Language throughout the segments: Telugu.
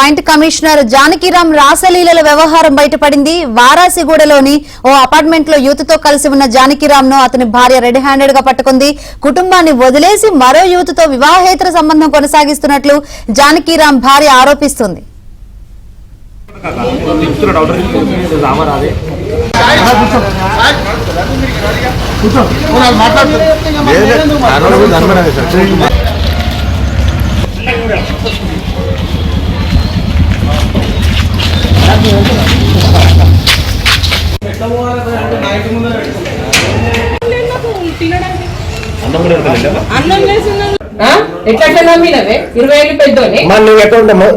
జాయింట్ కమిషనర్ జానకిరామ్ రాసలీలల వ్యవహారం బయటపడింది. వారాసిగూడలోని ఓ అపార్ట్మెంట్ లో యూత్ తో కలిసి ఉన్న జానకిరామ్ ను అతని భార్య రెడ్ హ్యాండెడ్ గా పట్టుకుంది. కుటుంబాన్ని వదిలేసి మరో యూత్ తో వివాహేతర సంబంధం కొనసాగిస్తున్నట్లు జానకిరామ్ భార్య ఆరోపిస్తుంది. ఎట్లా నమ్మినవే 20 ఏళ్ళు పెద్దోనే నువ్వు ఎక్కడ ఉంటావు?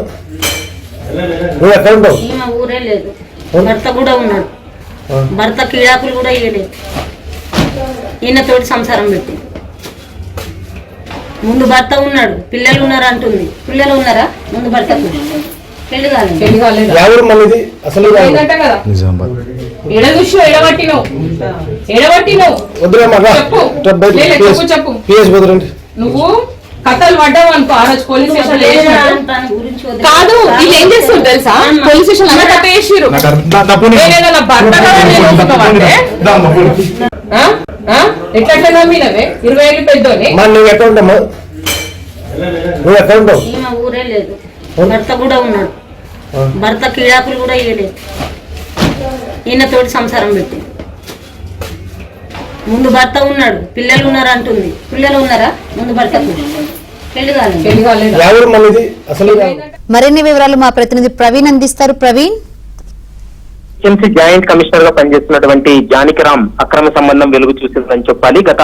నువ్వు ఎక్కడ ఉంటావు? ఊరే లేదు, భర్త కూడా ఉన్నాడు. భర్త కీడాకులు కూడా ఇవ్వలేదు. ఈయనతోటి సంసారం పెట్టి ముందు భర్త ఉన్నాడు, పిల్లలు ఉన్నారు అంటుంది. పిల్లలు ఉన్నారా? ముందు భర్తకు పెళ్లి కాలేదు. నువ్వు కథలు పడ్డావు అనుకో, ఆ రోజు పోలీస్ స్టేషన్ కాదు. వీళ్ళు ఏం చేస్తారు తెలుసా? పోలీస్ స్టేషన్ అన్న కథ వేసిరు. ఎట్లా నమ్మినవే 20 ఏళ్ళు పెద్దోనే నువ్వు ఎక్కడ ఉంటావు? నువ్వు ఎక్కడ ఉంటావు? ఊరే లేదు, భర్త కూడా ఉన్నాడు. భర్త కీడాకులు కూడా ఇవ్వలేదు. ఈయనతోటి సంసారం పెట్టి ముందు భర్త ఉన్నాడు, పిల్లలు ఉన్నారు అంటుంది. పిల్లలు ఉన్నారా? ముందు భర్తకు పెళ్లి కాలేదు. మరిన్ని వివరాలు మా ప్రతినిధి ప్రవీణ్ అందిస్తారు. ప్రవీణ్, జాయింట్ కమిషనర్ గా పనిచేస్తున్నటువంటి జానకిరామ్ అక్రమ సంబంధం వెలుగు చూసిందని చెప్పాలి. గత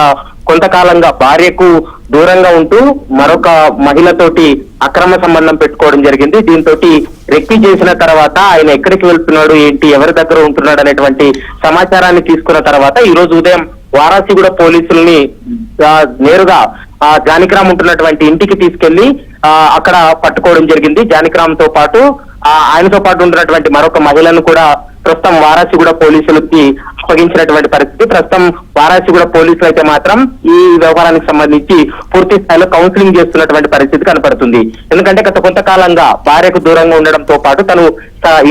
కొంతకాలంగా భార్యకు దూరంగా ఉంటూ మరొక మహిళతోటి అక్రమ సంబంధం పెట్టుకోవడం జరిగింది. దీంతో రెక్కి చేసిన తర్వాత ఆయన ఎక్కడికి వెళ్తున్నాడు, ఏంటి, ఎవరి దగ్గర ఉంటున్నాడు అనేటువంటి సమాచారాన్ని తీసుకున్న తర్వాత ఈ రోజు ఉదయం వారాసిగూడ పోలీసుల్ని నేరుగా జానకిరామ్ ఉంటున్నటువంటి ఇంటికి తీసుకెళ్లి అక్కడ పట్టుకోవడం జరిగింది. జానకిరామ్ తో పాటు ఆయనతో పాటు ఉంటున్నటువంటి మరొక మహిళను కూడా ప్రస్తుతం వారాసిగూడ పోలీసులకి అప్పగించినటువంటి పరిస్థితి. ప్రస్తుతం వారాసిగూడ పోలీసులు అయితే మాత్రం ఈ వ్యవహారానికి సంబంధించి పూర్తి స్థాయిలో కౌన్సిలింగ్ చేస్తున్నటువంటి పరిస్థితి కనపడుతుంది. ఎందుకంటే గత కొంతకాలంగా భార్యకు దూరంగా ఉండడంతో పాటు తను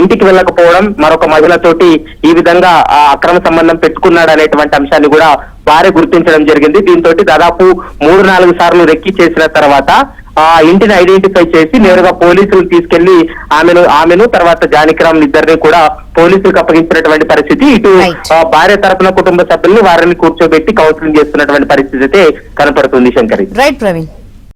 ఇంటికి వెళ్ళకపోవడం, మరొక మహిళతోటి ఈ విధంగా అక్రమ సంబంధం పెట్టుకున్నాడు అనేటువంటి అంశాన్ని కూడా భార్య గుర్తించడం జరిగింది. దీంతో దాదాపు 3-4 సార్లు రెక్కి చేసిన తర్వాత ఆ ఇంటిని ఐడెంటిఫై చేసి నేరుగా పోలీసులు తీసుకెళ్లి ఆమెను తర్వాత జానకిరామ్ ఇద్దరిని కూడా పోలీసులకు అప్పగించినటువంటి పరిస్థితి. ఇటు భార్య తరపున కుటుంబ సభ్యుల్ని వారిని కూర్చోబెట్టి కౌన్సిలింగ్ చేస్తున్నటువంటి పరిస్థితి అయితే కనపడుతుంది. శంకరి. రైట్ ప్రవీణ్.